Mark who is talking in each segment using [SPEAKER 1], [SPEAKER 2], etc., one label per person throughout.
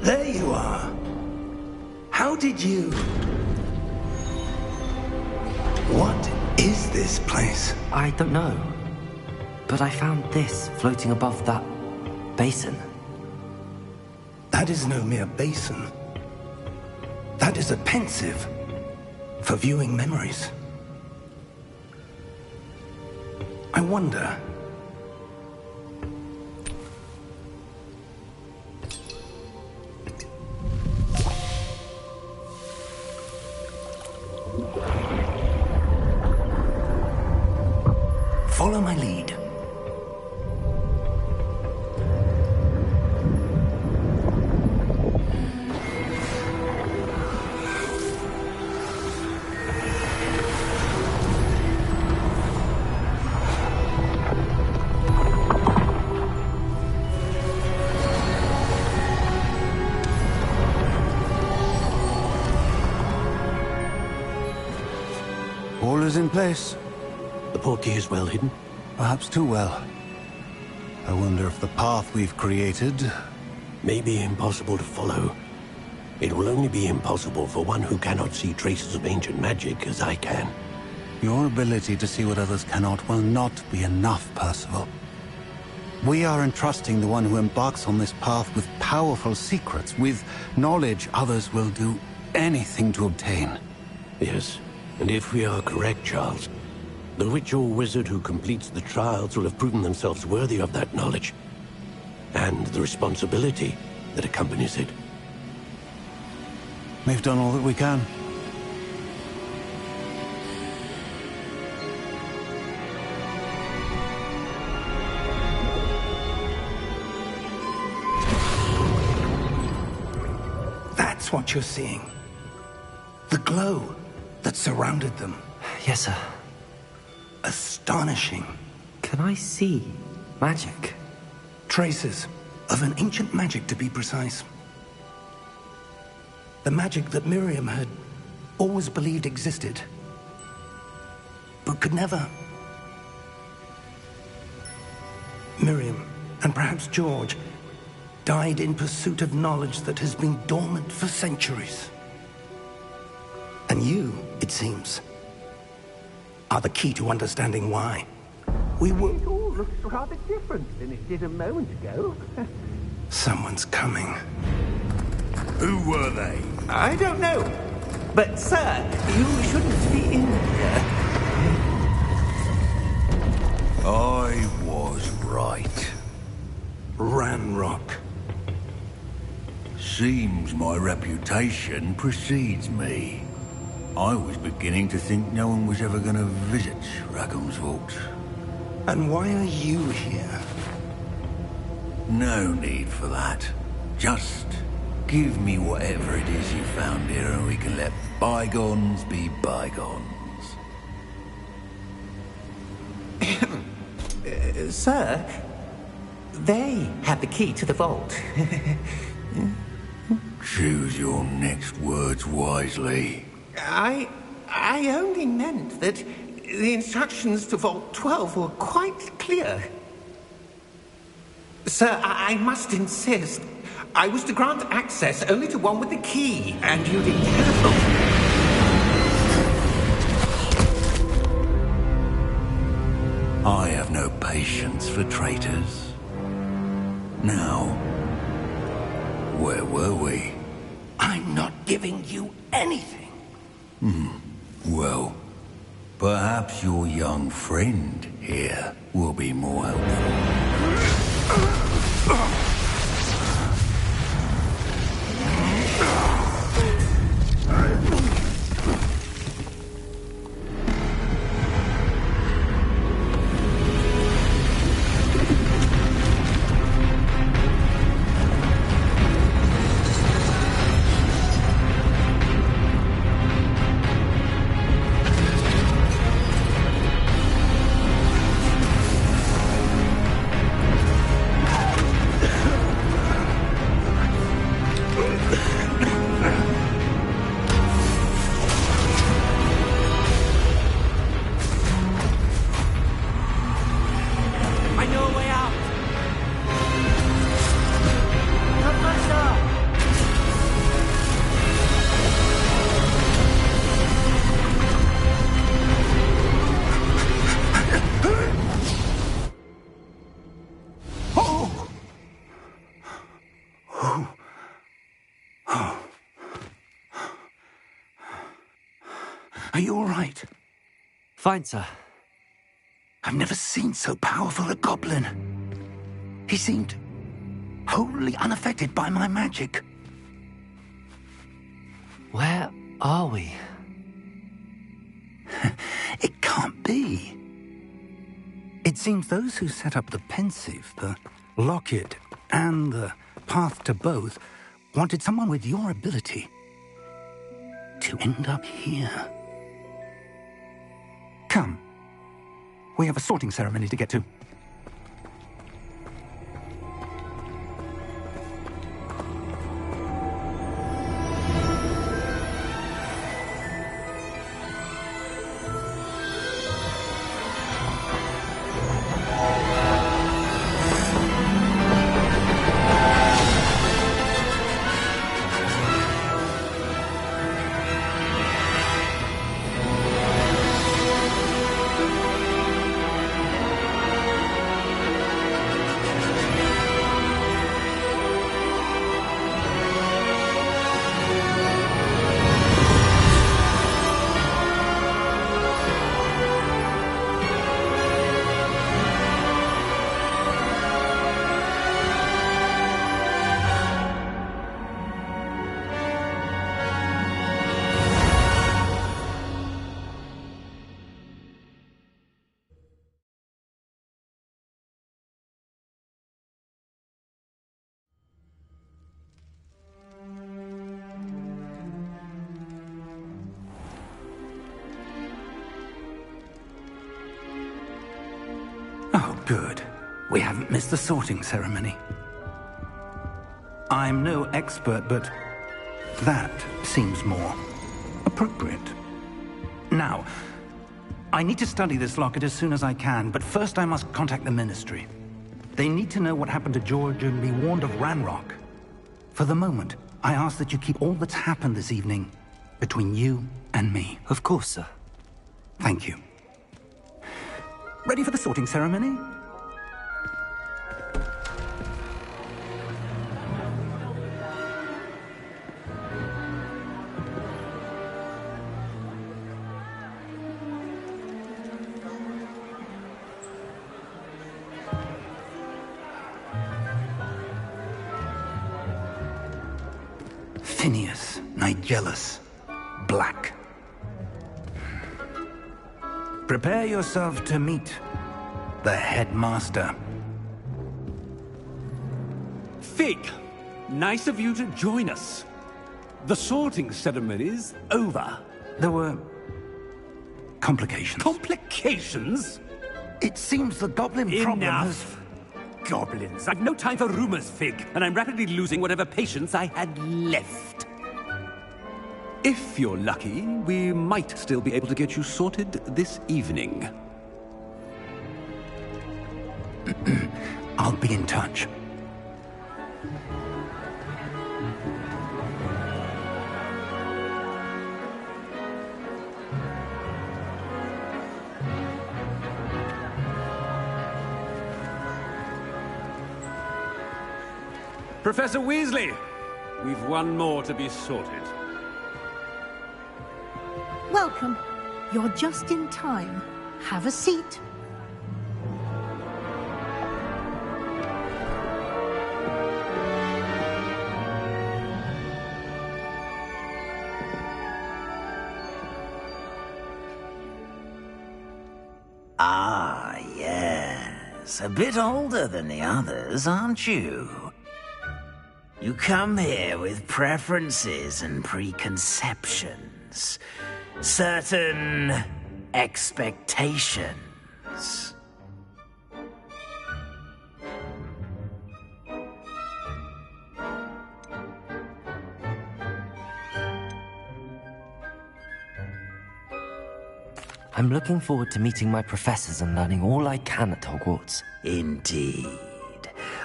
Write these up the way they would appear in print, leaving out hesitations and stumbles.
[SPEAKER 1] There you are. How did you... What is this place?
[SPEAKER 2] I don't know. But I found this floating above that basin.
[SPEAKER 1] That is no mere basin. That is a pensive for viewing memories. I wonder... Follow my lead.
[SPEAKER 3] All is in place.
[SPEAKER 4] The portkey is well hidden?
[SPEAKER 3] Perhaps too well. I wonder if the path we've created...
[SPEAKER 4] may be impossible to follow. It will only be impossible for one who cannot see traces of ancient magic as I can.
[SPEAKER 3] Your ability to see what others cannot will not be enough, Percival. We are entrusting the one who embarks on this path with powerful secrets, with knowledge others will do anything to obtain.
[SPEAKER 4] Yes, and if we are correct, Charles, the witch or wizard who completes the trials will have proven themselves worthy of that knowledge, and the responsibility that accompanies it.
[SPEAKER 3] We've done all that we can.
[SPEAKER 1] That's what you're seeing. The glow that surrounded them.
[SPEAKER 2] Yes, sir.
[SPEAKER 1] Astonishing.
[SPEAKER 2] Can I see magic?
[SPEAKER 1] Traces of an ancient magic, to be precise. The magic that Miriam had always believed existed, but could never. Miriam, and perhaps George, died in pursuit of knowledge that has been dormant for centuries. And you, it seems, are the key to understanding why. We were...
[SPEAKER 5] It all looks rather different than it did a moment ago.
[SPEAKER 1] Someone's coming.
[SPEAKER 6] Who were they?
[SPEAKER 5] I don't know. But, sir, you shouldn't be in here.
[SPEAKER 6] I was right.
[SPEAKER 1] Ranrock.
[SPEAKER 6] Seems my reputation precedes me. I was beginning to think no one was ever going to visit Rackham's Vault.
[SPEAKER 1] And why are you here?
[SPEAKER 6] No need for that. Just give me whatever it is you found here and we can let bygones be bygones.
[SPEAKER 5] Sir, they have the key to the vault.
[SPEAKER 6] Choose your next words wisely.
[SPEAKER 5] I only meant that the instructions to Vault 12 were quite clear. Sir, I must insist. I was to grant access only to one with the key, and you did terrible.
[SPEAKER 6] I have no patience for traitors. Now, where were we?
[SPEAKER 1] I'm not giving you anything.
[SPEAKER 6] Well, perhaps your young friend here will be more helpful.
[SPEAKER 1] Are you all right?
[SPEAKER 2] Fine, sir.
[SPEAKER 1] I've never seen so powerful a goblin. He seemed wholly unaffected by my magic.
[SPEAKER 2] Where are we?
[SPEAKER 1] It can't be. It seems those who set up the pensive, the locket, and the path to both wanted someone with your ability to end up here. Come. We have a sorting ceremony to get to. Oh, good. We haven't missed the sorting ceremony. I'm no expert, but that seems more appropriate. Now, I need to study this locket as soon as I can, but first I must contact the Ministry. They need to know what happened to George and be warned of Ranrock. For the moment, I ask that you keep all that's happened this evening between you and me.
[SPEAKER 2] Of course, sir.
[SPEAKER 1] Thank you. Ready for the sorting ceremony? Phineas, Nigellus, Black. Prepare yourself to meet the headmaster.
[SPEAKER 7] Fig, nice of you to join us. The sorting ceremony's over.
[SPEAKER 1] There were complications.
[SPEAKER 7] Complications?
[SPEAKER 1] It seems the goblin problem has...
[SPEAKER 7] Enough! Goblins. I've no time for rumors, Fig, and I'm rapidly losing whatever patience I had left. If you're lucky, we might still be able to get you sorted this evening.
[SPEAKER 1] I'll be in touch.
[SPEAKER 7] Professor Weasley, we've one more to be sorted.
[SPEAKER 8] Welcome. You're just in time. Have a seat.
[SPEAKER 9] Ah, yes. A bit older than the others, aren't you? You come here with preferences and preconceptions. Certain expectations.
[SPEAKER 2] I'm looking forward to meeting my professors and learning all I can at Hogwarts.
[SPEAKER 9] Indeed.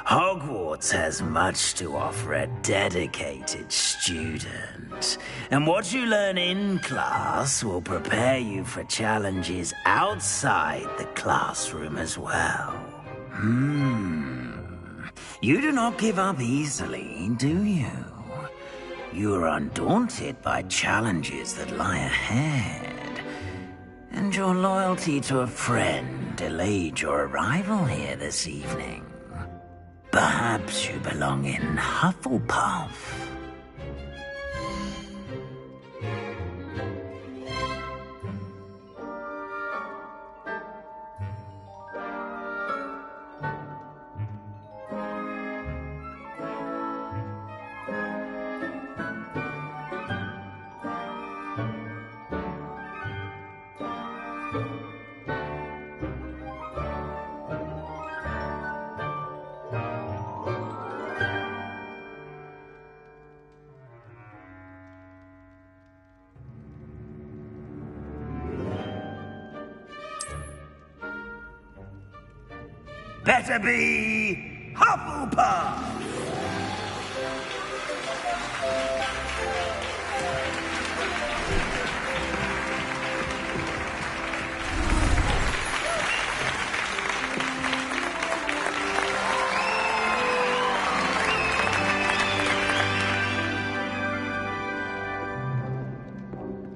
[SPEAKER 9] Hogwarts has much to offer a dedicated student. And what you learn in class will prepare you for challenges outside the classroom as well. You do not give up easily, do you? you are undaunted by challenges that lie ahead, and your loyalty to a friend delayed your arrival here this evening. Perhaps you belong in Hufflepuff. Better be Hufflepuff!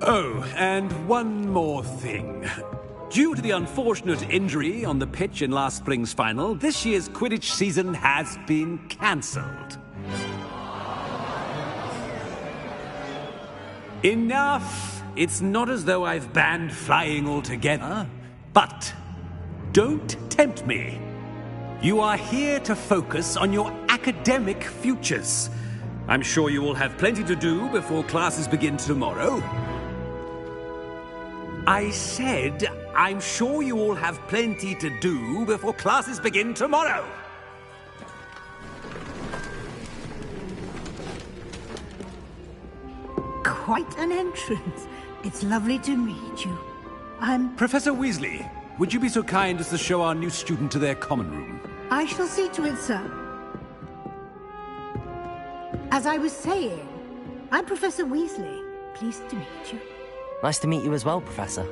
[SPEAKER 7] Oh, and one more thing. Due to the unfortunate injury on the pitch in last spring's final, this year's Quidditch season has been cancelled. Enough! It's not as though I've banned flying altogether, but don't tempt me. You are here to focus on your academic futures. I'm sure you will have plenty to do before classes begin tomorrow. I said, I'm sure you all have plenty to do before classes begin tomorrow.
[SPEAKER 8] Quite an entrance. It's lovely to meet you. I'm...
[SPEAKER 7] Professor Weasley, would you be so kind as to show our new student to their common room?
[SPEAKER 8] I shall see to it, sir. As I was saying, I'm Professor Weasley. Pleased to meet you.
[SPEAKER 2] Nice to meet you as well, Professor.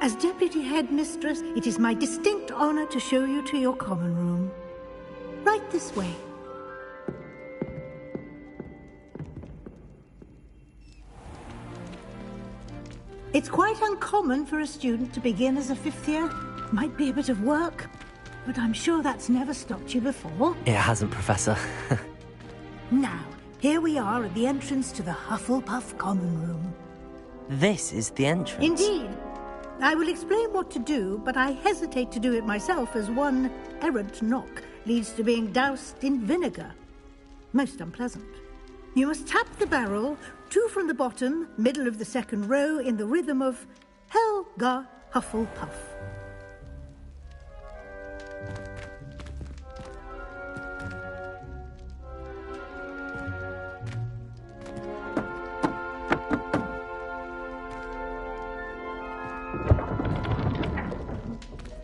[SPEAKER 8] As Deputy Headmistress, it is my distinct honor to show you to your common room. Right this way. It's quite uncommon for a student to begin as a fifth year. Might be a bit of work, but I'm sure that's never stopped you before.
[SPEAKER 2] It hasn't, Professor.
[SPEAKER 8] Now, here we are at the entrance to the Hufflepuff common room.
[SPEAKER 2] This is the entrance.
[SPEAKER 8] Indeed. I will explain what to do, but I hesitate to do it myself as one errant knock leads to being doused in vinegar. Most unpleasant. You must tap the barrel, 2 from the bottom, middle of the second row, in the rhythm of Helga Hufflepuff.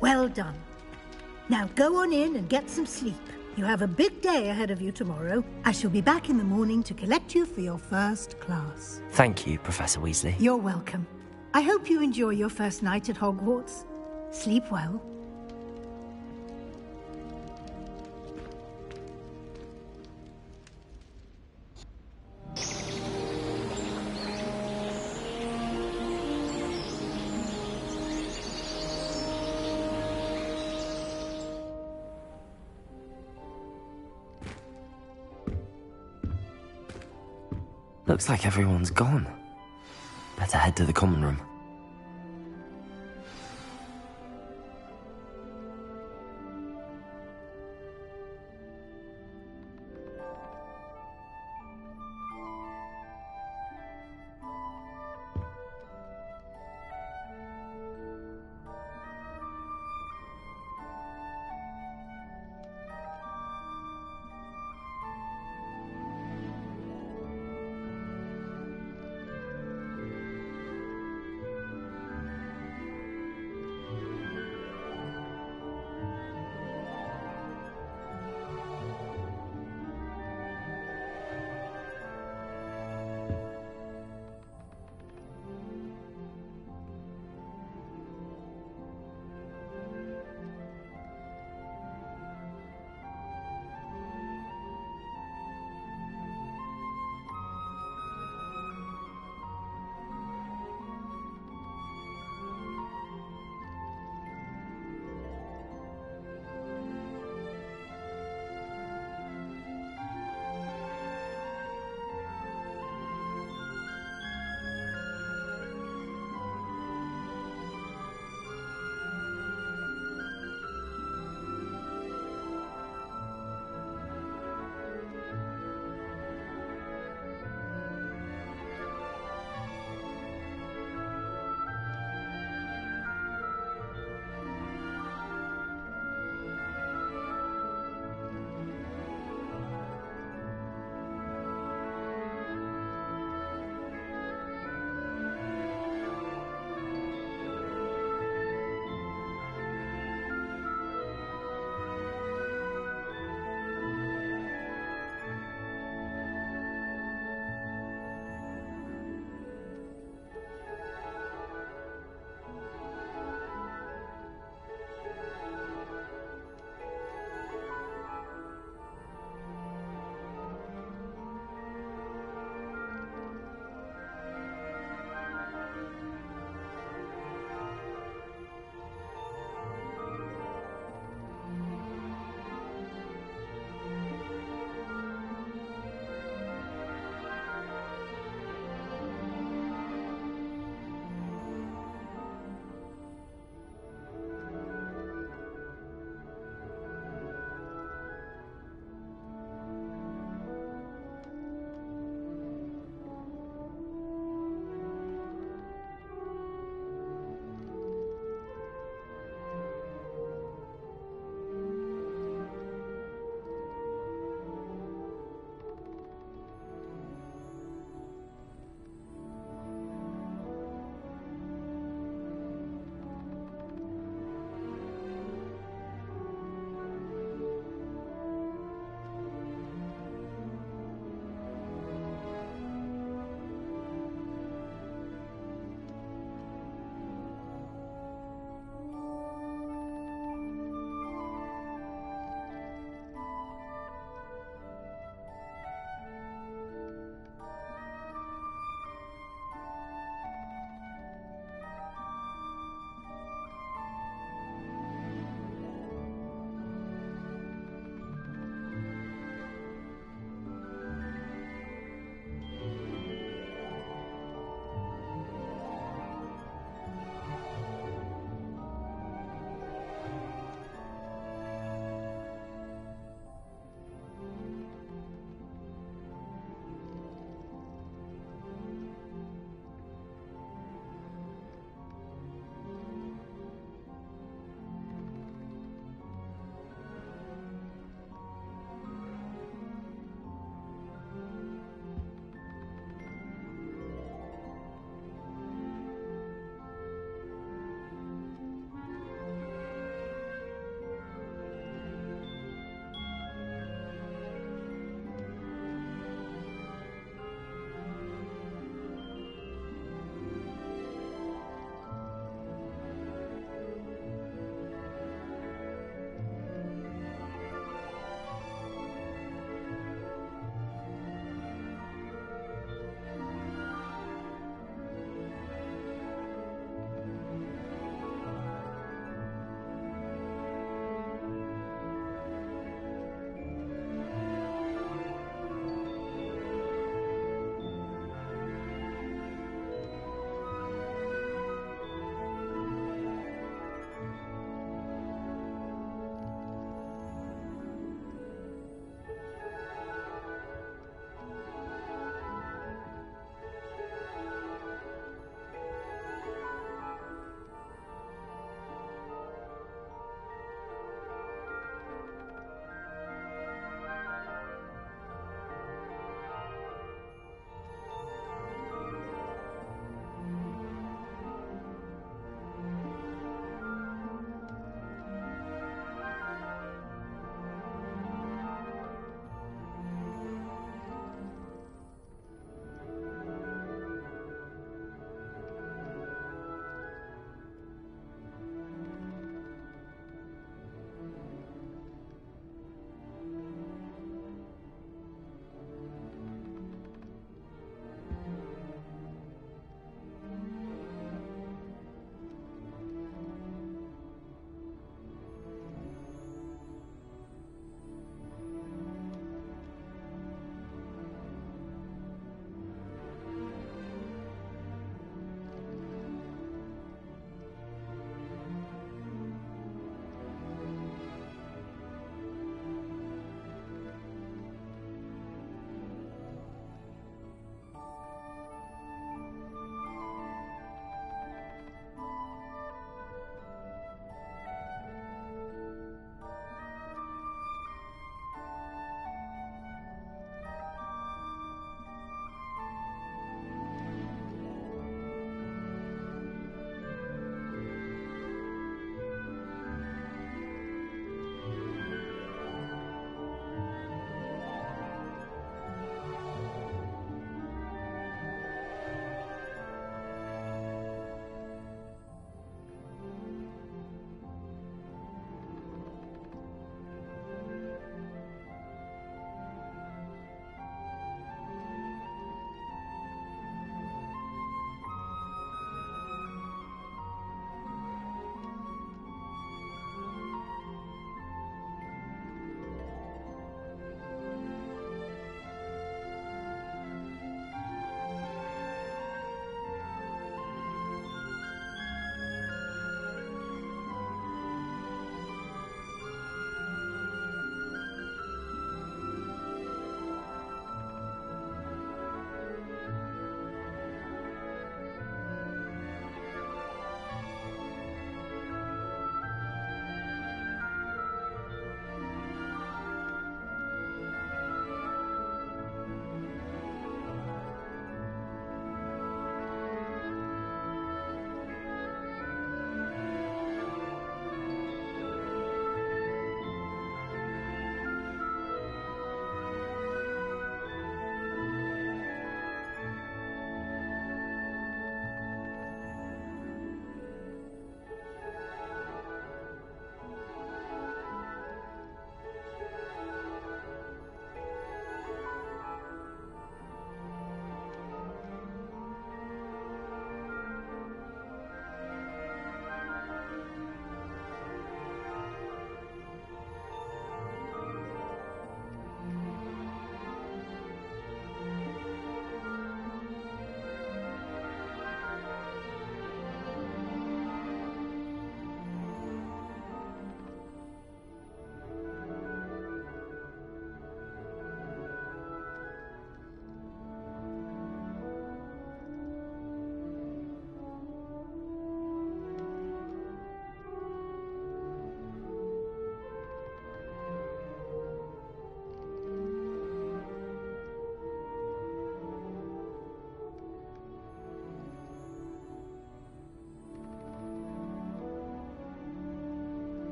[SPEAKER 8] Well done. Now go on in and get some sleep. You have a big day ahead of you tomorrow. I shall be back in the morning to collect you for your first class.
[SPEAKER 2] Thank you, Professor Weasley.
[SPEAKER 8] You're welcome. I hope you enjoy your first night at Hogwarts. Sleep well.
[SPEAKER 2] Looks like everyone's gone. Better head to the common room.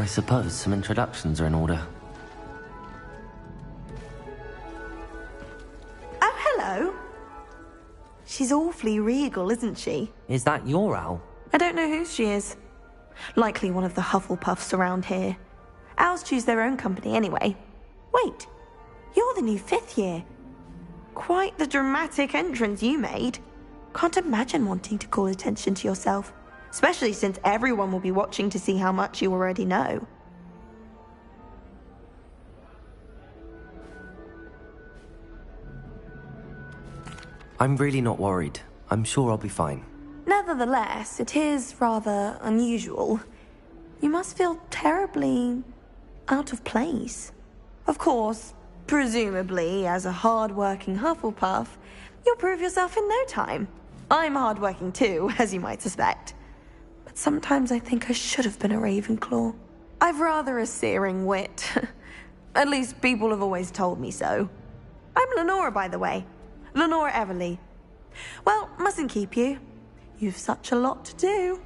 [SPEAKER 2] I suppose some introductions are in order.
[SPEAKER 10] Oh, hello. She's awfully regal, isn't she?
[SPEAKER 2] Is that your owl?
[SPEAKER 10] I don't know who she is. Likely one of the Hufflepuffs around here. Owls choose their own company anyway. Wait, you're the new 5th year. Quite the dramatic entrance you made. Can't imagine wanting to call attention to yourself, especially since everyone will be watching to see how much you already know.
[SPEAKER 2] I'm really not worried. I'm sure I'll be fine.
[SPEAKER 10] Nevertheless, it is rather unusual. You must feel terribly out of place. Of course, presumably, as a hard-working Hufflepuff, you'll prove yourself in no time. I'm hard-working too, as you might suspect. But sometimes I think I should have been a Ravenclaw. I've rather a searing wit. At least people have always told me so. I'm Lenora, by the way. Lenora Everly. Well, mustn't keep you. You've such a lot to do.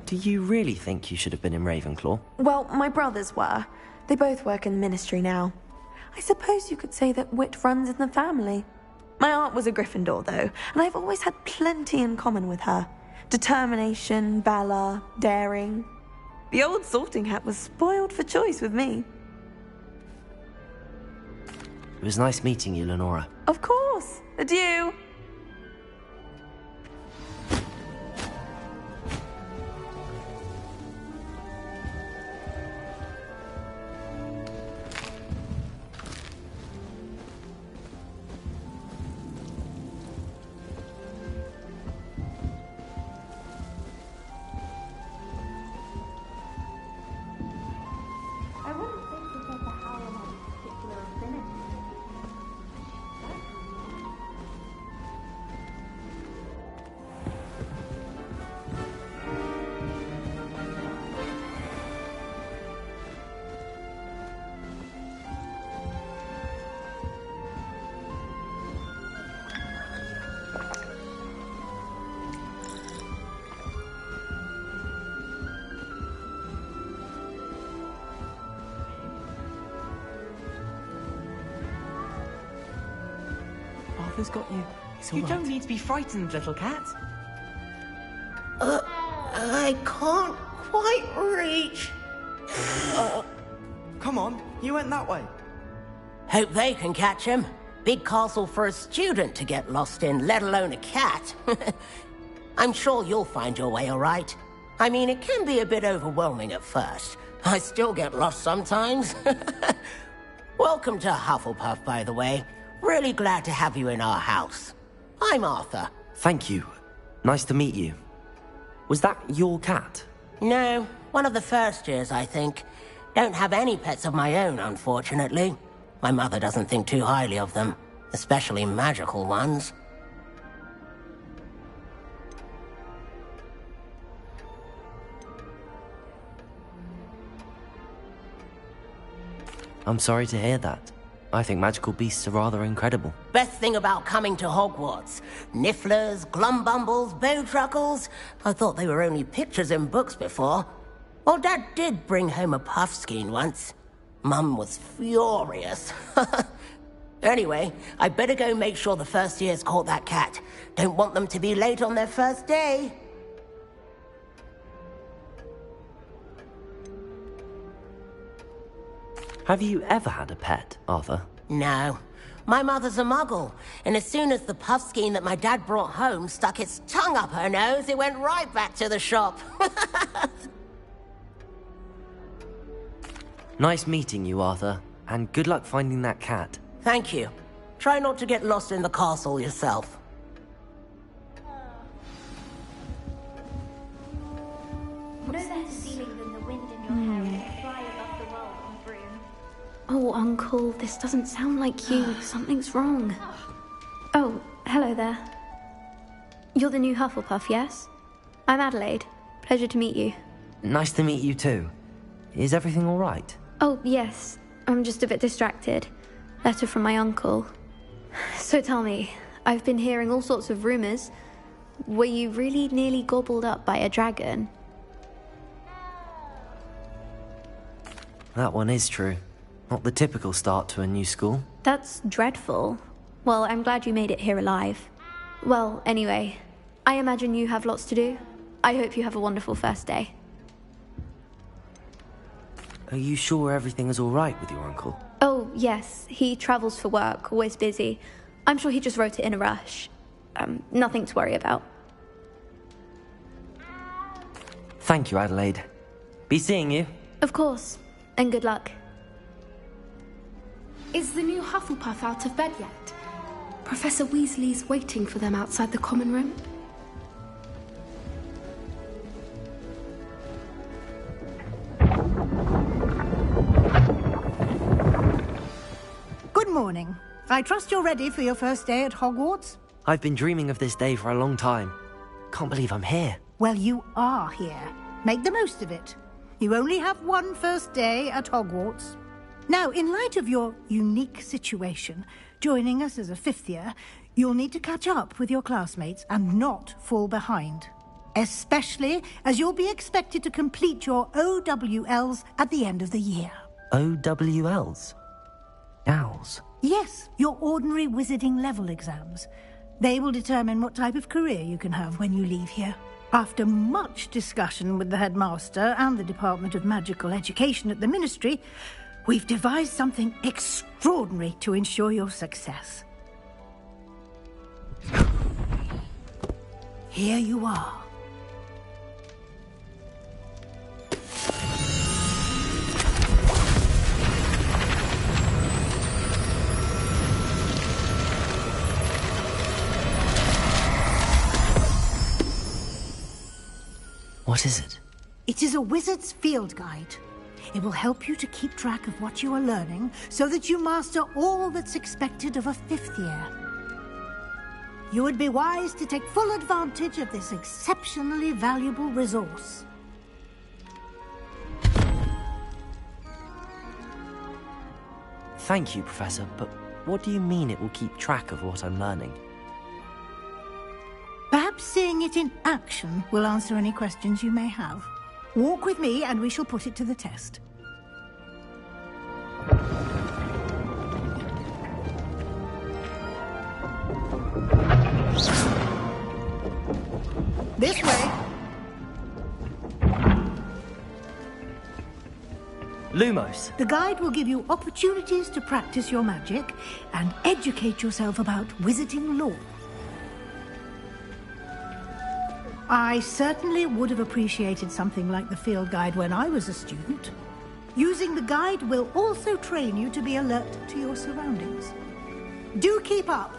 [SPEAKER 2] Do you really think you should have been in Ravenclaw?
[SPEAKER 10] Well, my brothers were. They both work in the ministry now. I suppose you could say that wit runs in the family. My aunt was a Gryffindor, though, and I've always had plenty in common with her. Determination, valor, daring. The old sorting hat was spoiled for choice with me.
[SPEAKER 2] It was nice meeting you, Lenora.
[SPEAKER 10] Of course. Adieu.
[SPEAKER 2] Arthur's got you.
[SPEAKER 11] You don't need to be frightened, little cat.
[SPEAKER 5] I can't quite reach.
[SPEAKER 11] Come on, you went that way.
[SPEAKER 12] Hope they can catch him. Big castle for a student to get lost in, let alone a cat. I'm sure you'll find your way all right. I mean, it can be a bit overwhelming at first. I still get lost sometimes. Welcome to Hufflepuff, by the way. Really glad to have you in our house. I'm Arthur.
[SPEAKER 2] Thank you. Nice to meet you. Was that your cat?
[SPEAKER 12] No, one of the first years, I think. Don't have any pets of my own, unfortunately. My mother doesn't think too highly of them, especially magical ones.
[SPEAKER 2] I'm sorry to hear that. I think magical beasts are rather incredible.
[SPEAKER 12] Best thing about coming to Hogwarts. Nifflers, glumbumbles, bowtruckles. I thought they were only pictures in books before. Well, Dad did bring home a puffskein once. Mum was furious. Anyway, I better go make sure the first years caught that cat. Don't want them to be late on their first day.
[SPEAKER 2] Have you ever had a pet, Arthur?
[SPEAKER 12] No. My mother's a muggle, and as soon as the puffskein that my dad brought home stuck its tongue up her nose, it went right back to the shop.
[SPEAKER 2] Nice meeting you, Arthur, and good luck finding that cat.
[SPEAKER 12] Thank you. Try not to get lost in the castle yourself.
[SPEAKER 13] No better feeling than the wind in your hair and the fly above the wall on broom.
[SPEAKER 14] Oh, Uncle, this doesn't sound like you. Something's wrong. Oh, hello there. You're the new Hufflepuff, yes? I'm Adelaide. Pleasure to meet you.
[SPEAKER 2] Nice to meet you too. Is everything all right?
[SPEAKER 14] Oh, yes. I'm just a bit distracted. Letter from my uncle. So tell me, I've been hearing all sorts of rumors. Were you really nearly gobbled up by a dragon?
[SPEAKER 2] That one is true. Not the typical start to a new school.
[SPEAKER 14] That's dreadful. Well, I'm glad you made it here alive. Well, anyway, I imagine you have lots to do. I hope you have a wonderful first day.
[SPEAKER 2] Are you sure everything is all right with your uncle?
[SPEAKER 14] Oh, yes. He travels for work, always busy. I'm sure he just wrote it in a rush. Nothing to worry about.
[SPEAKER 2] Thank you, Adelaide. Be seeing you.
[SPEAKER 14] Of course. And good luck.
[SPEAKER 15] Is the new Hufflepuff out of bed yet? Professor Weasley's waiting for them outside the common room.
[SPEAKER 8] Good morning. I trust you're ready for your first day at Hogwarts?
[SPEAKER 2] I've been dreaming of this day for a long time. Can't believe I'm here.
[SPEAKER 8] Well, you are here. Make the most of it. You only have one first day at Hogwarts. Now, in light of your unique situation, joining us as a fifth year, you'll need to catch up with your classmates and not fall behind. Especially as you'll be expected to complete your OWLs at the end of the year.
[SPEAKER 2] OWLs? Owls?
[SPEAKER 8] Yes, your ordinary wizarding level exams. They will determine what type of career you can have when you leave here. After much discussion with the headmaster and the Department of Magical Education at the Ministry, we've devised something extraordinary to ensure your success. Here you are.
[SPEAKER 2] What is it?
[SPEAKER 8] It is a wizard's field guide. It will help you to keep track of what you are learning so that you master all that's expected of a fifth year. You would be wise to take full advantage of this exceptionally valuable resource.
[SPEAKER 2] Thank you, Professor, but what do you mean it will keep track of what I'm learning?
[SPEAKER 8] Perhaps seeing it in action will answer any questions you may have. Walk with me and we shall put it to the test. This way.
[SPEAKER 2] Lumos.
[SPEAKER 8] The guide will give you opportunities to practice your magic and educate yourself about wizarding lore. I certainly would have appreciated something like the field guide when I was a student. Using the guide will also train you to be alert to your surroundings. Do keep up.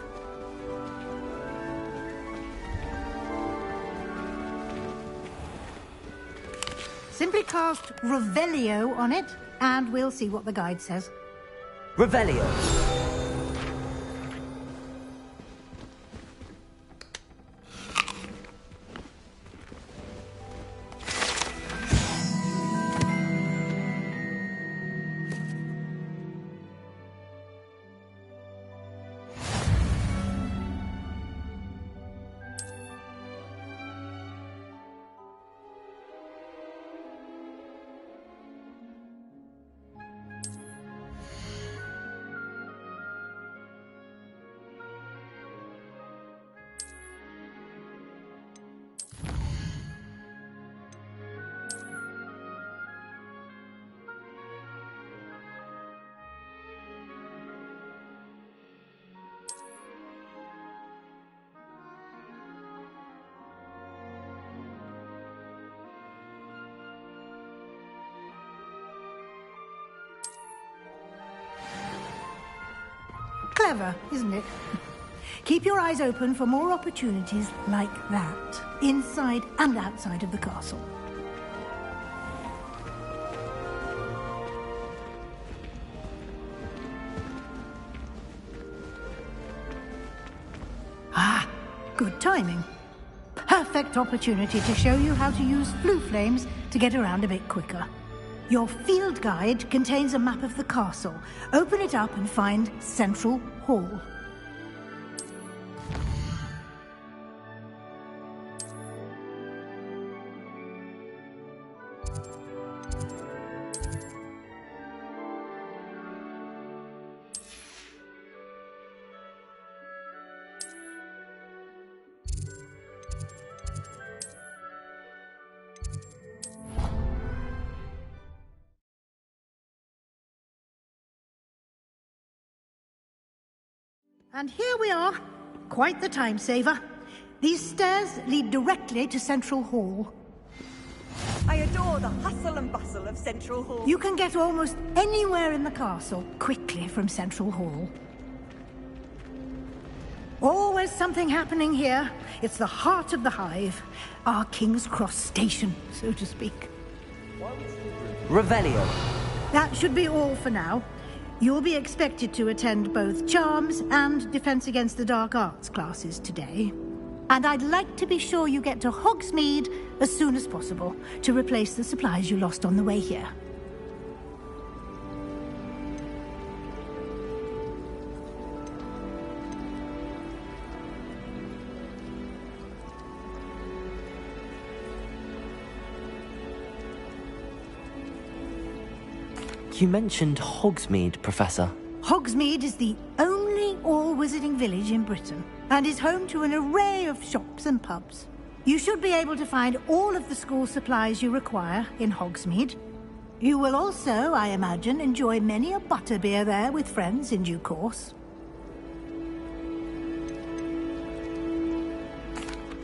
[SPEAKER 8] Simply cast Revelio on it, and we'll see what the guide says.
[SPEAKER 2] Revelio.
[SPEAKER 8] Clever, isn't it? Keep your eyes open for more opportunities like that, inside and outside of the castle. Ah, good timing. Perfect opportunity to show you how to use flue flames to get around a bit quicker. Your field guide contains a map of the castle. Open it up and find Central Hall. And here we are. Quite the time saver. These stairs lead directly to Central Hall.
[SPEAKER 16] I adore the hustle and bustle of Central Hall.
[SPEAKER 8] You can get almost anywhere in the castle quickly from Central Hall. Always something happening here. It's the heart of the hive. Our King's Cross station, so to speak.
[SPEAKER 2] Revelio.
[SPEAKER 8] That should be all for now. You'll be expected to attend both Charms and Defense Against the Dark Arts classes today. And I'd like to be sure you get to Hogsmeade as soon as possible to replace the supplies you lost on the way here.
[SPEAKER 2] You mentioned Hogsmeade, Professor.
[SPEAKER 8] Hogsmeade is the only all-wizarding village in Britain and is home to an array of shops and pubs. You should be able to find all of the school supplies you require in Hogsmeade. You will also, I imagine, enjoy many a butterbeer there with friends in due course.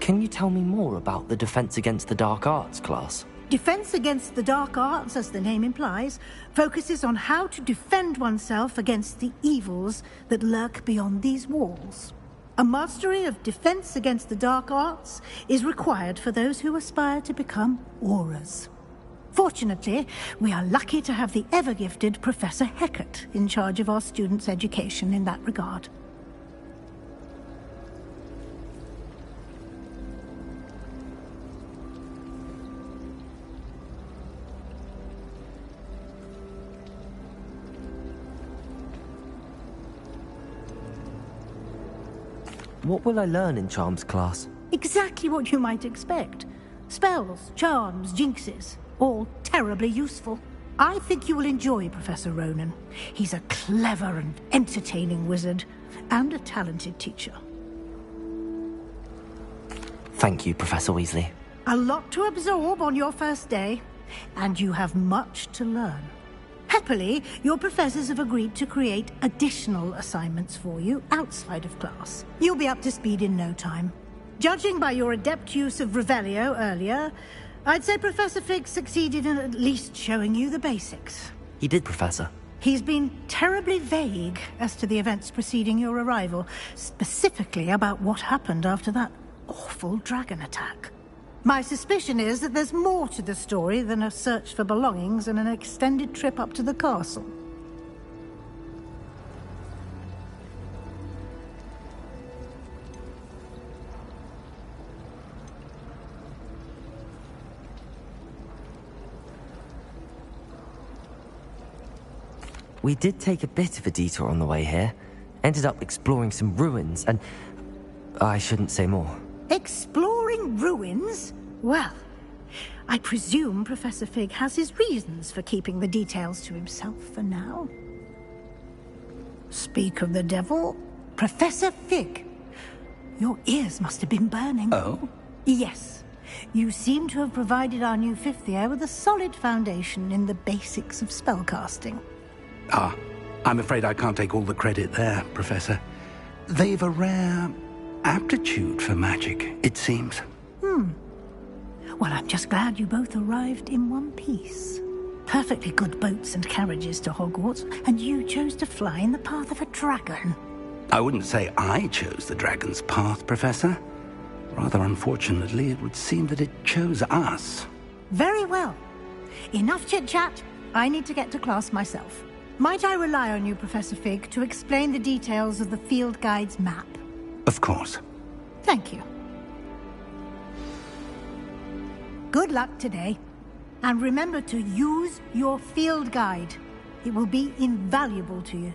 [SPEAKER 2] Can you tell me more about the Defense Against the Dark Arts class?
[SPEAKER 8] Defense Against the Dark Arts, as the name implies, focuses on how to defend oneself against the evils that lurk beyond these walls. A mastery of Defense Against the Dark Arts is required for those who aspire to become Aurors. Fortunately, we are lucky to have the ever-gifted Professor Hecat in charge of our students' education in that regard.
[SPEAKER 2] What will I learn in Charms class?
[SPEAKER 8] Exactly what you might expect. Spells, charms, jinxes, all terribly useful. I think you will enjoy Professor Ronan. He's a clever and entertaining wizard, and a talented teacher.
[SPEAKER 2] Thank you, Professor Weasley.
[SPEAKER 8] A lot to absorb on your first day, and you have much to learn. Happily, your professors have agreed to create additional assignments for you outside of class. You'll be up to speed in no time. Judging by your adept use of Revelio earlier, I'd say Professor Fig succeeded in at least showing you the basics.
[SPEAKER 2] He did, Professor.
[SPEAKER 8] He's been terribly vague as to the events preceding your arrival, specifically about what happened after that awful dragon attack. My suspicion is that there's more to the story than a search for belongings and an extended trip up to the castle.
[SPEAKER 2] We did take a bit of a detour on the way here. Ended up exploring some ruins and... I shouldn't say more.
[SPEAKER 8] Exploring ruins? Well, I presume Professor Fig has his reasons for keeping the details to himself for now. Speak of the devil, Professor Fig. Your ears must have been burning.
[SPEAKER 1] Oh?
[SPEAKER 8] Yes. You seem to have provided our new fifth year with a solid foundation in the basics of spellcasting.
[SPEAKER 1] Ah, I'm afraid I can't take all the credit there, Professor. They've a rare aptitude for magic, it seems.
[SPEAKER 8] Well, I'm just glad you both arrived in one piece. Perfectly good boats and carriages to Hogwarts, and you chose to fly in the path of a dragon.
[SPEAKER 1] I wouldn't say I chose the dragon's path, Professor. Rather unfortunately, it would seem that it chose us.
[SPEAKER 8] Very well. Enough chit-chat. I need to get to class myself. Might I rely on you, Professor Fig, to explain the details of the field guide's map?
[SPEAKER 1] Of course.
[SPEAKER 8] Thank you. Good luck today. And remember to use your field guide. It will be invaluable to you.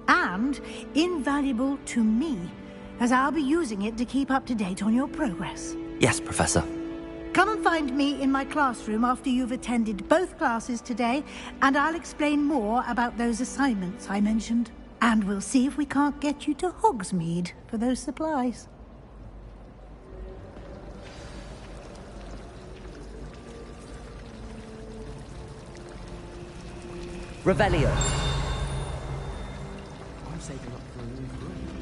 [SPEAKER 8] And invaluable to me, as I'll be using it to keep up to date on your progress.
[SPEAKER 2] Yes, Professor.
[SPEAKER 8] Come and find me in my classroom after you've attended both classes today, and I'll explain more about those assignments I mentioned. And we'll see if we can't get you to Hogsmeade for those supplies.
[SPEAKER 2] Revelio.
[SPEAKER 11] I'm saving up for a new room.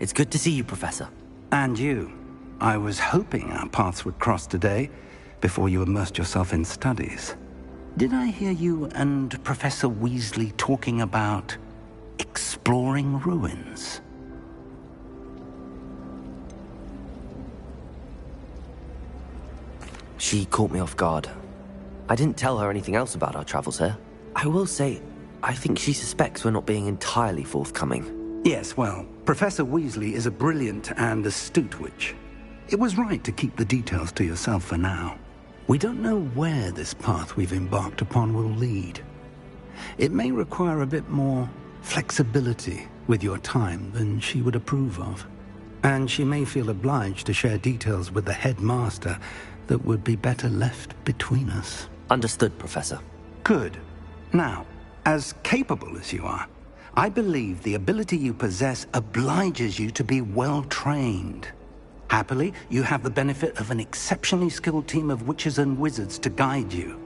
[SPEAKER 2] It's good to see you, Professor.
[SPEAKER 1] And you. I was hoping our paths would cross today, before you immersed yourself in studies. Did I hear you and Professor Weasley talking about exploring ruins?
[SPEAKER 2] She caught me off guard. I didn't tell her anything else about our travels here. I will say, I think she suspects we're not being entirely forthcoming.
[SPEAKER 1] Yes, well, Professor Weasley is a brilliant and astute witch. It was right to keep the details to yourself for now. We don't know where this path we've embarked upon will lead. It may require a bit more flexibility with your time than she would approve of. And she may feel obliged to share details with the headmaster that would be better left between us.
[SPEAKER 2] Understood, Professor.
[SPEAKER 1] Good. Now, as capable as you are, I believe the ability you possess obliges you to be well-trained. Happily, you have the benefit of an exceptionally skilled team of witches and wizards to guide you.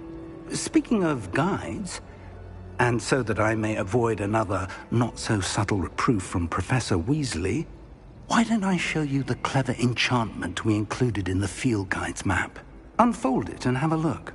[SPEAKER 1] Speaking of guides, and so that I may avoid another not-so-subtle reproof from Professor Weasley, why don't I show you the clever enchantment we included in the field guide's map? Unfold it and have a look.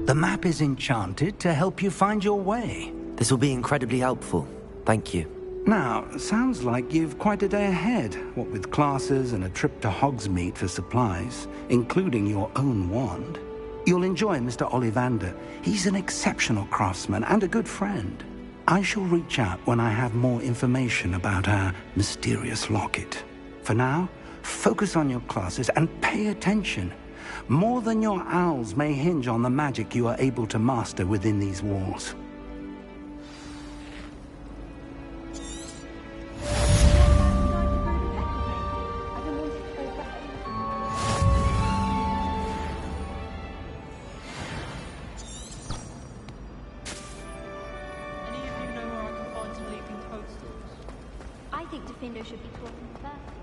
[SPEAKER 1] The map is enchanted to help you find your way.
[SPEAKER 2] This will be incredibly helpful. Thank you.
[SPEAKER 1] Now, sounds like you've quite a day ahead, what with classes and a trip to Hogsmeade for supplies, including your own wand. You'll enjoy Mr. Ollivander. He's an exceptional craftsman and a good friend. I shall reach out when I have more information about our mysterious locket. For now, focus on your classes and pay attention. More than your owls may hinge on the magic you are able to master within these walls.
[SPEAKER 13] I think Defendo should be taught in the first.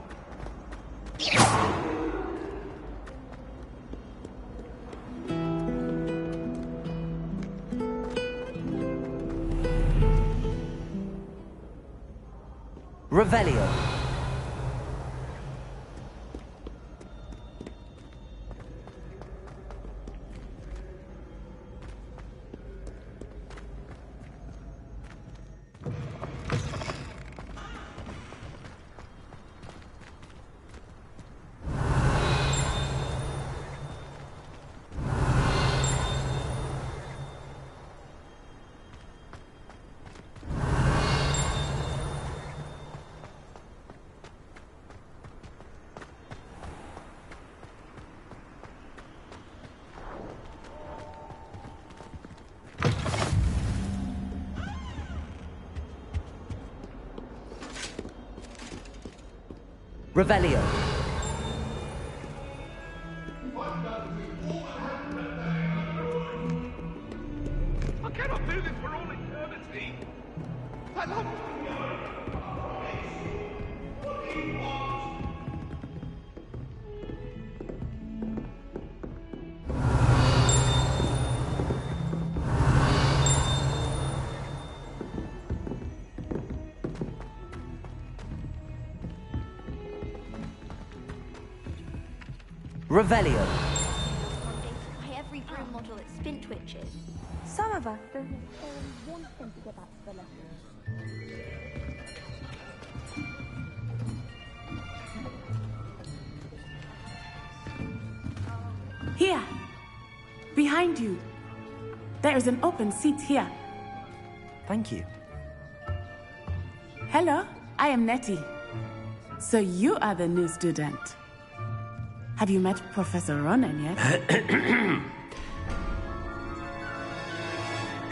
[SPEAKER 2] Revelio. Revelio.
[SPEAKER 17] I cannot do this for all eternity. I love
[SPEAKER 2] Revelio.
[SPEAKER 13] By every broom model at Spin Twitches.
[SPEAKER 10] Some of us don't necessarily want them to get back to the lessons.
[SPEAKER 18] Here! Behind you! There is an open seat here.
[SPEAKER 2] Thank you.
[SPEAKER 18] Hello, I am Nettie. So you are the new student. Have you met Professor Ronan yet?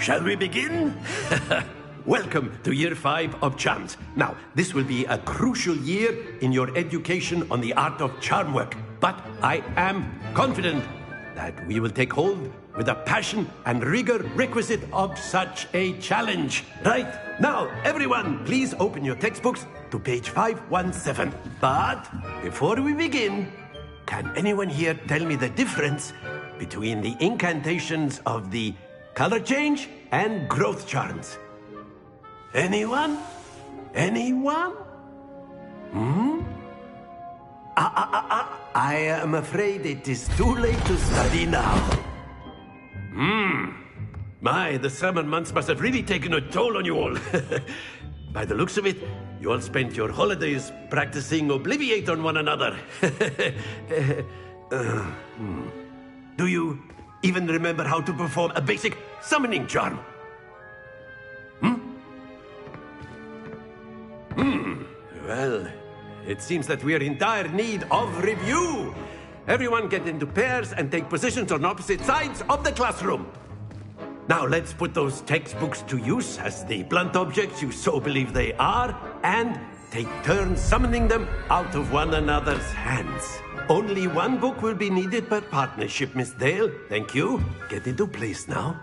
[SPEAKER 4] Shall we begin? Welcome to Year 5 of Charms. Now, this will be a crucial year in your education on the art of charm work. But I am confident that we will take hold with the passion and rigor requisite of such a challenge. Right, now, everyone, please open your textbooks to page 517. But before we begin, can anyone here tell me the difference between the incantations of the color change and growth charms? Anyone? Anyone? I am afraid it is too late to study now. My, the summer months must have really taken a toll on you all. By the looks of it, you all spent your holidays practicing Obliviate on one another. Do you even remember how to perform a basic summoning charm? Well, it seems that we are in dire need of review. Everyone get into pairs and take positions on opposite sides of the classroom. Now let's put those textbooks to use as the blunt objects you so believe they are, and take turns summoning them out of one another's hands. Only one book will be needed per partnership, Miss Dale. Thank you. Get into place now.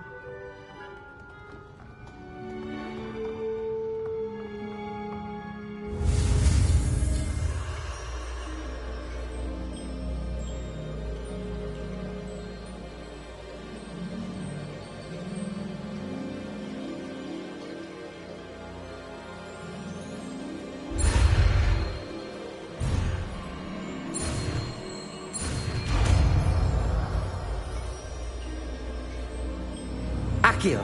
[SPEAKER 18] Akio.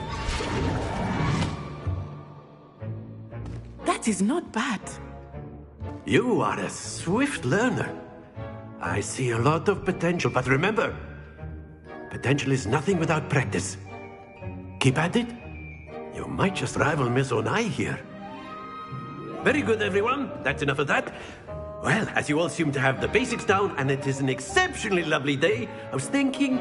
[SPEAKER 18] That is not bad.
[SPEAKER 4] You are a swift learner. I see a lot of potential, but remember, potential is nothing without practice. Keep at it. You might just rival Miss Onai here. Very good, everyone. That's enough of that. Well, as you all seem to have the basics down, and it is an exceptionally lovely day, I was thinking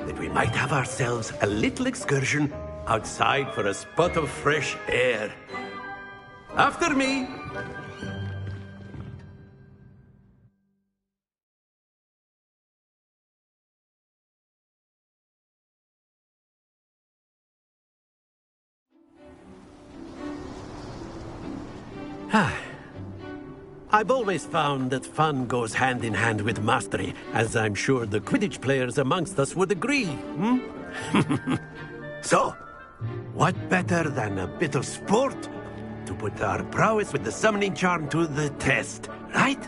[SPEAKER 4] that we might have ourselves a little excursion outside for a spot of fresh air. After me. I've always found that fun goes hand in hand with mastery, as I'm sure the Quidditch players amongst us would agree. So, what better than a bit of sport to put our prowess with the summoning charm to the test, right?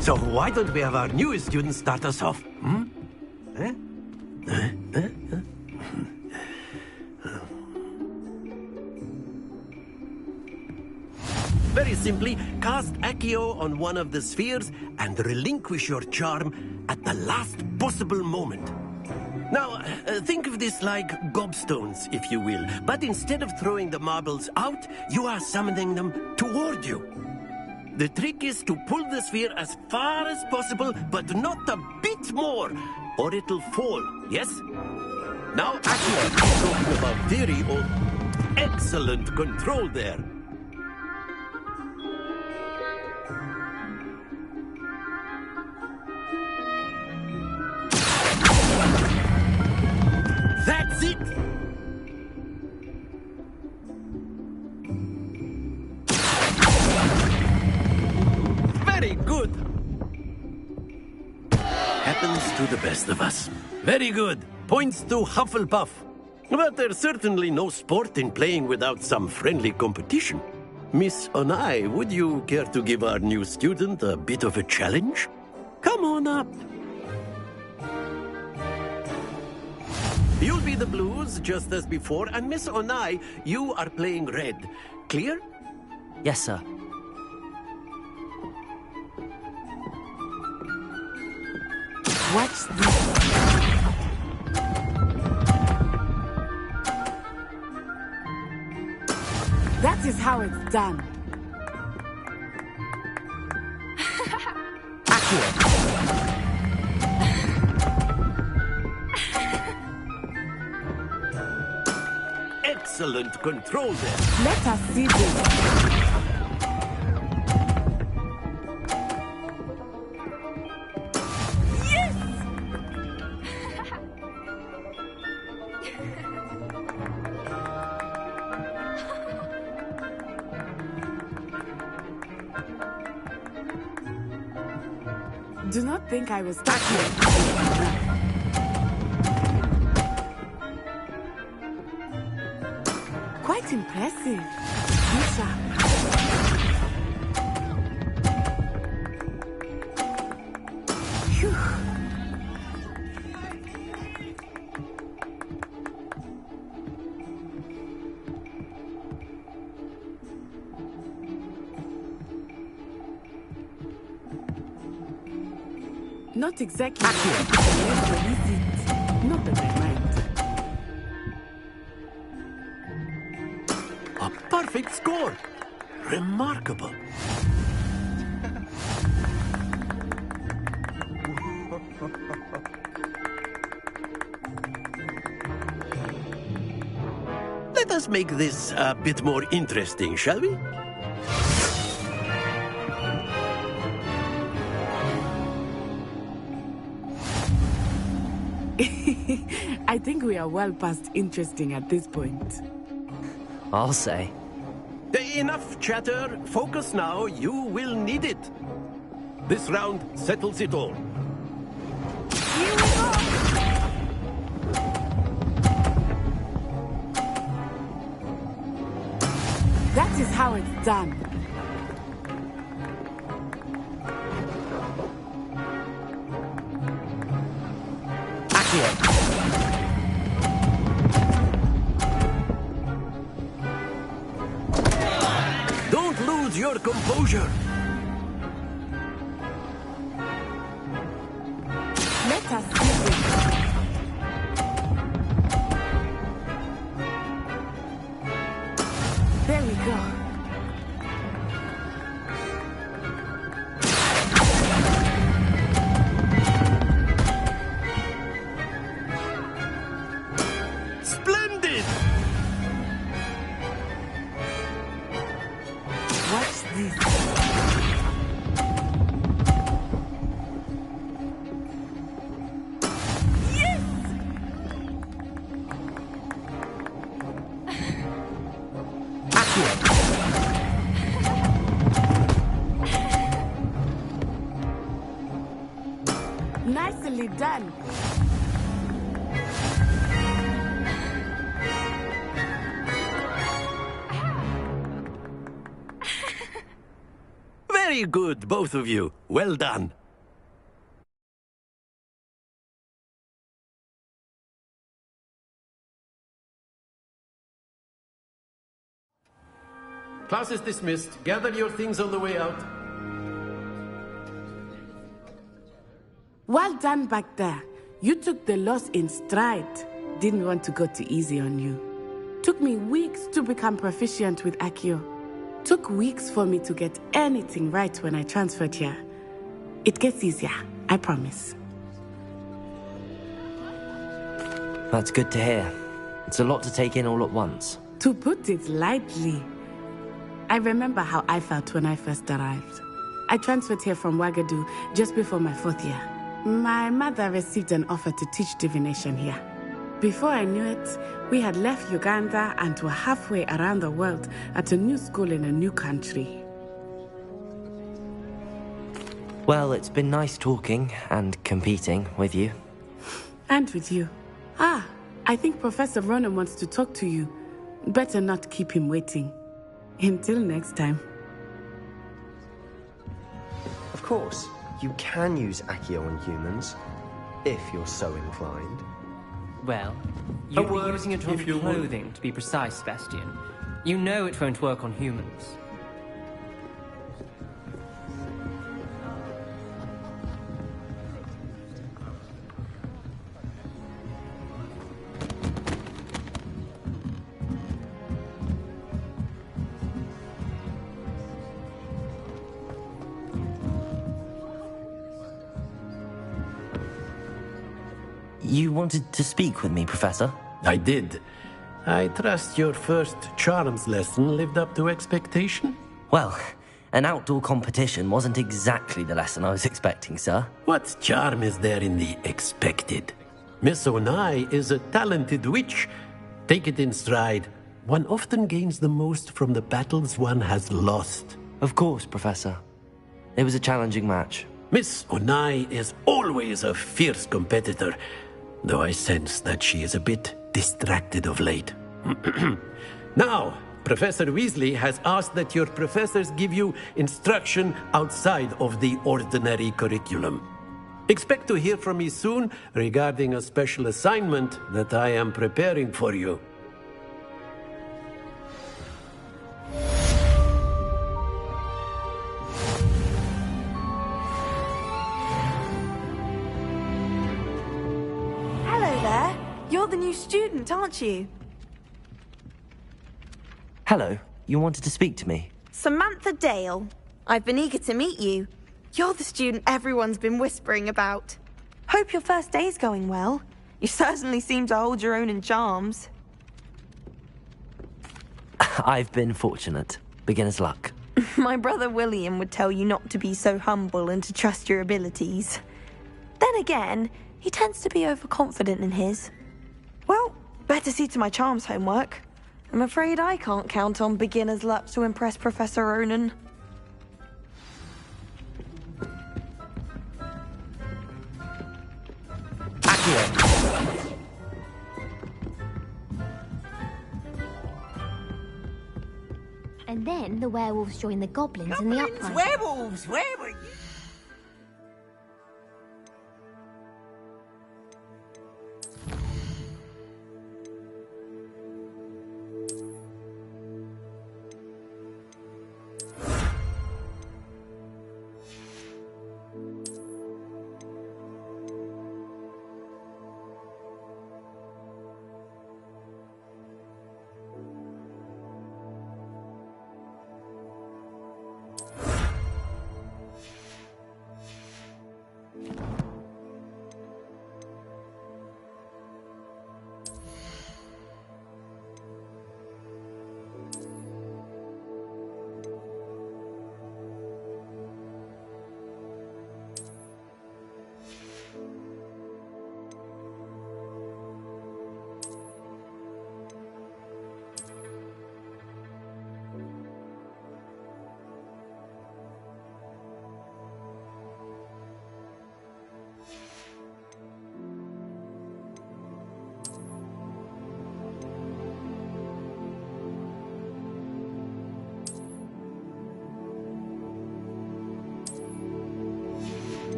[SPEAKER 4] So why don't we have our newest student start us off? Very simply, cast Accio on one of the spheres and relinquish your charm at the last possible moment. Now, think of this like gobstones, if you will, but instead of throwing the marbles out, you are summoning them toward you. The trick is to pull the sphere as far as possible, but not a bit more, or it'll fall, yes? Now, Accio, talking about theory or excellent control there. That's it! Very good! Happens to the best of us. Very good. Points to Hufflepuff. But there's certainly no sport in playing without some friendly competition. Miss Onai, would you care to give our new student a bit of a challenge? Come on up. You'll be the blues, just as before, and Miss Onai, you are playing red. Clear?
[SPEAKER 2] Yes, sir.
[SPEAKER 18] What's this? That is how it's done.
[SPEAKER 4] Excellent control there.
[SPEAKER 18] Let us see this. Do not think I was stuck here. Quite impressive. Good job. Phew. Not exactly. Not that I mind.
[SPEAKER 4] A perfect score. Remarkable. Let us make this a bit more interesting, shall we?
[SPEAKER 18] I think we are well past interesting at this point.
[SPEAKER 2] I'll say.
[SPEAKER 4] Enough chatter. Focus now. You will need it. This round settles it all.
[SPEAKER 18] Here we go! That is how it's done.
[SPEAKER 4] Don't lose your composure.
[SPEAKER 18] Let us see this. There we go.
[SPEAKER 4] Splendid!
[SPEAKER 18] Watch this. Yes! Nicely done.
[SPEAKER 4] Very good, both of you. Well done. Class is dismissed. Gather your things on the way out.
[SPEAKER 18] Well done back there. You took the loss in stride. Didn't want to go too easy on you. Took me weeks to become proficient with Accio. Took weeks for me to get anything right when I transferred here. It gets easier, I promise.
[SPEAKER 2] That's good to hear. It's a lot to take in all at once.
[SPEAKER 18] To put it lightly, I remember how I felt when I first arrived. I transferred here from Ouagadougou just before my 4th year. My mother received an offer to teach divination here. Before I knew it, we had left Uganda and were halfway around the world at a new school in a new country.
[SPEAKER 2] Well, it's been nice talking and competing with you.
[SPEAKER 18] And with you. Ah, I think Professor Ronan wants to talk to you. Better not keep him waiting. Until next time.
[SPEAKER 19] Of course, you can use Accio on humans, if you're so inclined.
[SPEAKER 20] Well, you'd be using it on clothing, to be precise, Sebastian. You know it won't work on humans.
[SPEAKER 2] You wanted to speak with me, Professor?
[SPEAKER 4] I did. I trust your first charms lesson lived up to expectation?
[SPEAKER 2] Well, an outdoor competition wasn't exactly the lesson I was expecting, sir.
[SPEAKER 4] What charm is there in the expected? Miss Onai is a talented witch. Take it in stride. One often gains the most from the battles one has lost.
[SPEAKER 2] Of course, Professor. It was a challenging match.
[SPEAKER 4] Miss Onai is always a fierce competitor, though I sense that she is a bit distracted of late. Now, Professor Weasley has asked that your professors give you instruction outside of the ordinary curriculum. Expect to hear from me soon regarding a special assignment that I am preparing for you.
[SPEAKER 10] Hello there. You're the new student, aren't you?
[SPEAKER 2] Hello. You wanted to speak to me?
[SPEAKER 10] Samantha Dale. I've been eager to meet you. You're the student everyone's been whispering about. Hope your first day's going well. You certainly seem to hold your own in charms.
[SPEAKER 2] I've been fortunate. Beginner's luck.
[SPEAKER 10] My brother William would tell you not to be so humble and to trust your abilities. Then again, he tends to be overconfident in his. Well, better see to my charms homework. I'm afraid I can't count on beginner's luck to impress Professor Ronan.
[SPEAKER 13] And then the werewolves join the goblins in the uprising.
[SPEAKER 12] Werewolves! Where were you?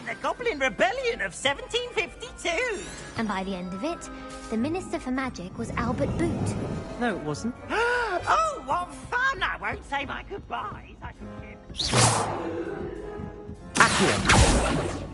[SPEAKER 21] The Goblin Rebellion of 1752.
[SPEAKER 13] And by the end of it, the Minister for Magic was Albert Boot.
[SPEAKER 20] No, it wasn't.
[SPEAKER 21] Oh, what fun! I won't say my goodbyes.
[SPEAKER 2] Accio.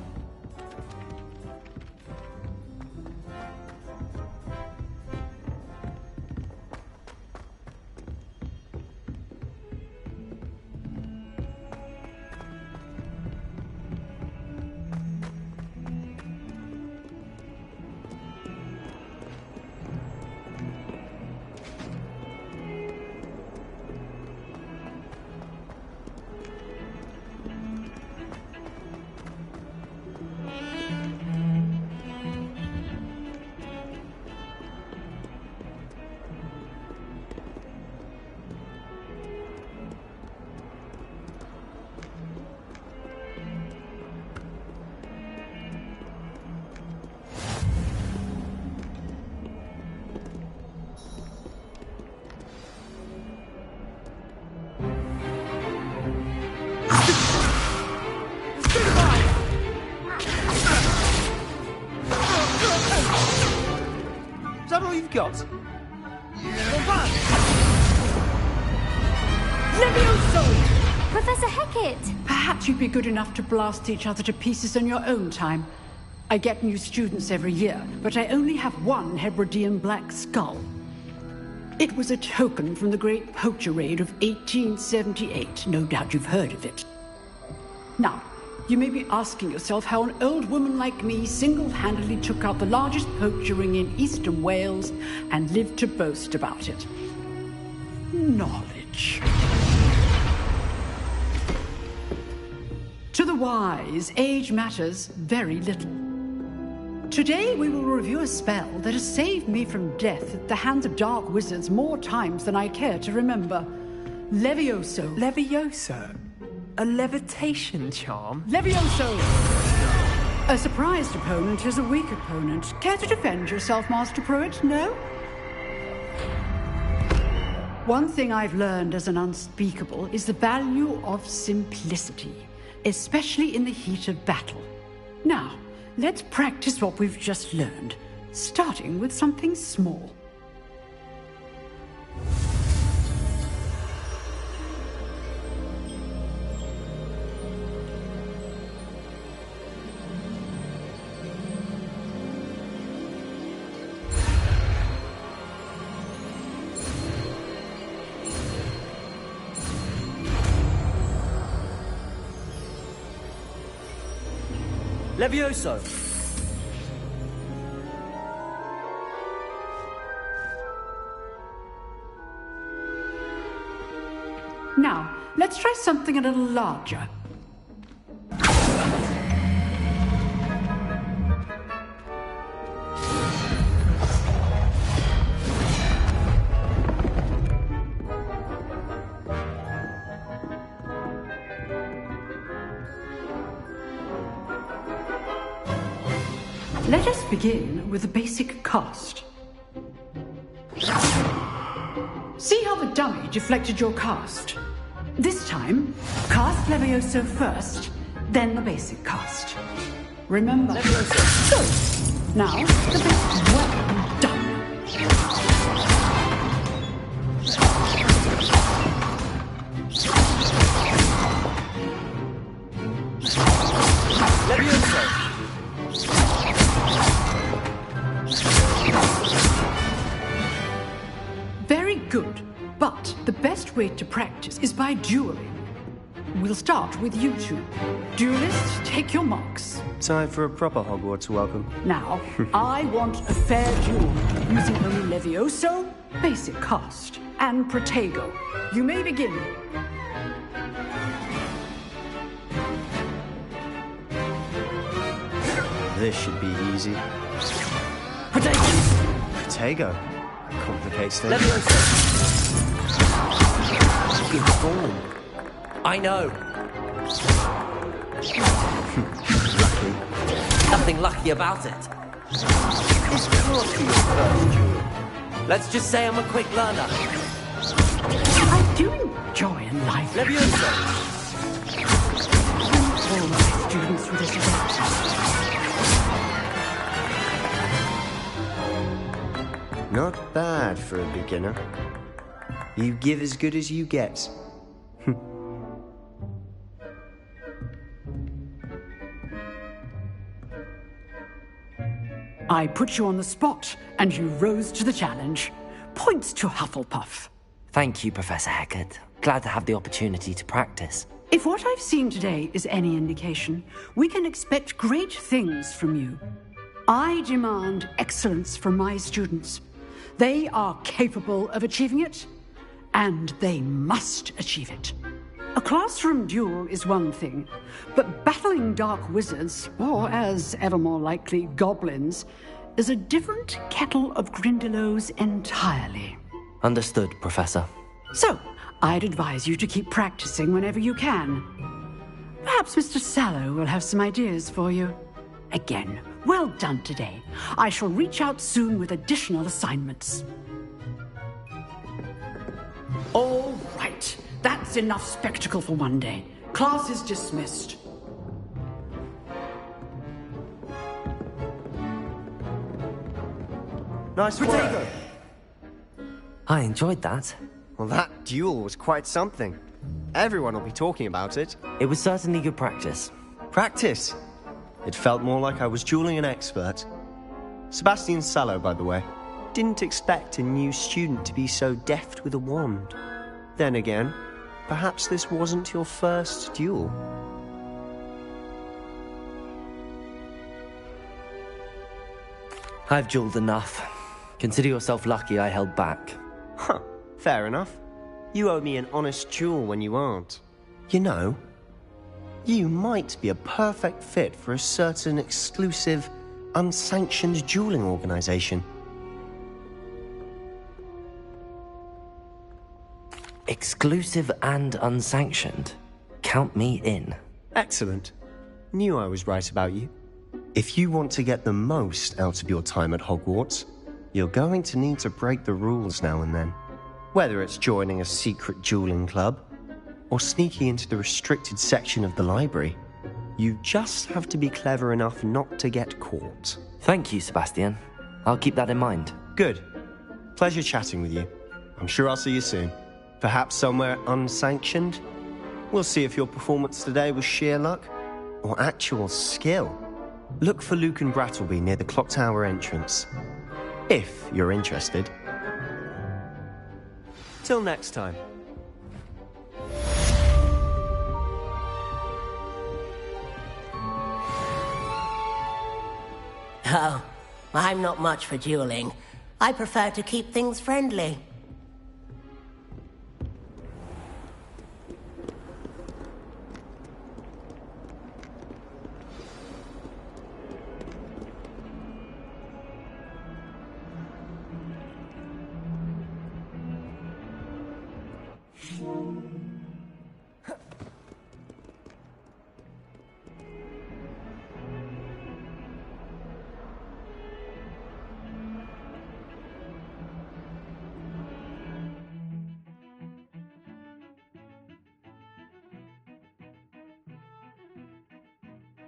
[SPEAKER 11] yacht?
[SPEAKER 3] Levioso!
[SPEAKER 14] Professor Hecat!
[SPEAKER 3] Perhaps you'd be good enough to blast each other to pieces in your own time. I get new students every year, but I only have one Hebridean black skull. It was a token from the Great Poacher Raid of 1878. No doubt you've heard of it. Now, you may be asking yourself how an old woman like me single-handedly took out the largest poacher ring in eastern Wales and lived to boast about it. Knowledge. To the wise, age matters very little. Today we will review a spell that has saved me from death at the hands of dark wizards more times than I care to remember. Levioso.
[SPEAKER 11] Levioso? A levitation charm?
[SPEAKER 3] Levioso! A surprised opponent is a weak opponent. Care to defend yourself, Master Pruitt? No? One thing I've learned as an unspeakable is the value of simplicity, especially in the heat of battle. Now, let's practice what we've just learned, starting with something small.
[SPEAKER 11] Levioso!
[SPEAKER 3] Now, let's try something a little larger. Let us begin with the basic cast. See how the dummy deflected your cast? This time, cast Levioso first, then the basic cast. Remember. Levioso. Good. Now, the basic. Well done.
[SPEAKER 11] Levioso!
[SPEAKER 3] Very good, but the best way to practice is by dueling. We'll start with you two. Duelists, take your marks.
[SPEAKER 19] Time for a proper Hogwarts welcome.
[SPEAKER 3] Now, I want a fair duel, using only Levioso, basic cast, and Protego. You may begin.
[SPEAKER 19] This should be easy. Protego. Complicates things.
[SPEAKER 2] Good form. I know.
[SPEAKER 19] Lucky.
[SPEAKER 2] Nothing lucky about it. This can't be your first duel. Let's just say I'm a quick learner.
[SPEAKER 3] I do enjoy in life.
[SPEAKER 2] Levioso!
[SPEAKER 3] All my students with this event.
[SPEAKER 19] Not bad for a beginner. You give as good as you get.
[SPEAKER 3] I put you on the spot, and you rose to the challenge. Points to Hufflepuff.
[SPEAKER 2] Thank you, Professor Hecat. Glad to have the opportunity to practice.
[SPEAKER 3] If what I've seen today is any indication, we can expect great things from you. I demand excellence from my students. They are capable of achieving it, and they must achieve it. A classroom duel is one thing, but battling dark wizards, or as ever more likely, goblins, is a different kettle of Grindylows entirely.
[SPEAKER 2] Understood, Professor.
[SPEAKER 3] So, I'd advise you to keep practicing whenever you can. Perhaps Mr. Sallow will have some ideas for you. Again, well done today. I shall reach out soon with additional assignments. All right. That's enough spectacle for one day. Class is dismissed.
[SPEAKER 19] Nice work.
[SPEAKER 2] I enjoyed that.
[SPEAKER 19] Well, that duel was quite something. Everyone will be talking about it.
[SPEAKER 2] It was certainly good practice.
[SPEAKER 19] Practice? It felt more like I was dueling an expert. Sebastian Sallow, by the way. Didn't expect a new student to be so deft with a wand. Then again, perhaps this wasn't your first duel.
[SPEAKER 2] I've dueled enough. Consider yourself lucky I held back.
[SPEAKER 19] Huh, fair enough. You owe me an honest duel when you aren't. You know, you might be a perfect fit for a certain exclusive, unsanctioned dueling organization.
[SPEAKER 2] Exclusive and unsanctioned? Count me in.
[SPEAKER 19] Excellent. Knew I was right about you. If you want to get the most out of your time at Hogwarts, you're going to need to break the rules now and then. Whether it's joining a secret dueling club, or sneaking into the restricted section of the library, you just have to be clever enough not to get caught.
[SPEAKER 2] Thank you, Sebastian. I'll keep that in mind.
[SPEAKER 19] Good. Pleasure chatting with you. I'm sure I'll see you soon. Perhaps somewhere unsanctioned? We'll see if your performance today was sheer luck, or actual skill. Look for Luke and Brattleby near the clock tower entrance. If you're interested. Till next time.
[SPEAKER 12] Oh, I'm not much for dueling. I prefer to keep things friendly.